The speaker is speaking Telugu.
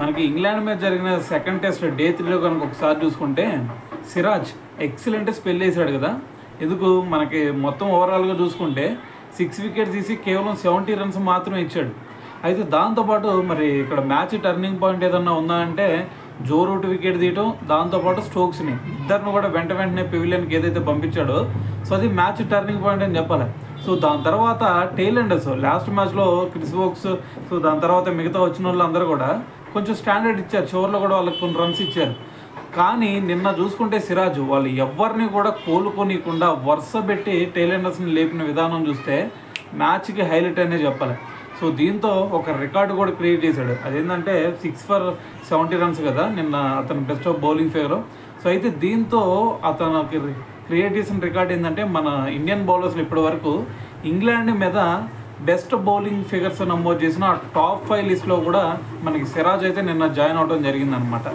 మనకి ఇంగ్లాండ్ మీద జరిగిన సెకండ్ టెస్ట్ డే 3లో కనుక ఒకసారి చూసుకుంటే సిరాజ్ ఎక్సలెంట్ స్పెల్ వేసాడు కదా. ఎందుకు మనకి మొత్తం ఓవరాల్గా చూసుకుంటే 6 వికెట్స్ తీసి కేవలం 70 రన్స్ మాత్రమే ఇచ్చాడు. అయితే దాంతోపాటు మరి ఇక్కడ మ్యాచ్ టర్నింగ్ పాయింట్ ఏదన్నా ఉందా అంటే జో రూట్ వికెట్ తీయటం, దాంతోపాటు స్టోక్స్ని ఇద్దరిని కూడా వెంటనే పెవిలియన్కి ఏదైతే పంపించాడో సో అది మ్యాచ్ టర్నింగ్ పాయింట్ అని చెప్పాలి. సో దాని తర్వాత టెయిల్ ఎండర్స్ లాస్ట్ మ్యాచ్లో క్రిస్ వోక్స్, సో దాని తర్వాత మిగతా వచ్చిన వాళ్ళు అందరూ కూడా కొంచెం స్టాండర్డ్ ఇచ్చారు, చివరిలో కూడా వాళ్ళకి కొన్ని రన్స్ ఇచ్చారు. కానీ నిన్న చూసుకుంటే సిరాజ్ వాళ్ళు ఎవరిని కూడా కోలుకోనీయకుండా వరుస పెట్టి టెయిల్ ఎండర్స్ని లేపిన విధానం చూస్తే మ్యాచ్కి హైలైట్ అనే చెప్పాలి. సో దీంతో ఒక రికార్డు కూడా క్రియేట్ చేశాడు. అదేంటంటే 6 for 70 రన్స్ కదా నిన్న అతను best of bowling figure. So అయితే దీంతో అతనికి క్రియేట్ చేసిన రికార్డ్ ఏంటంటే మన ఇండియన్ బౌలర్స్లో ఇప్పటి వరకు ఇంగ్లాండ్ మీద బెస్ట్ బౌలింగ్ ఫిగర్స్ నమోదు చేసిన టాప్ 5 లిస్ట్లో కూడా మనకి సిరాజ్ అయితే నిన్న జాయిన్ అవడం జరిగిందనమాట.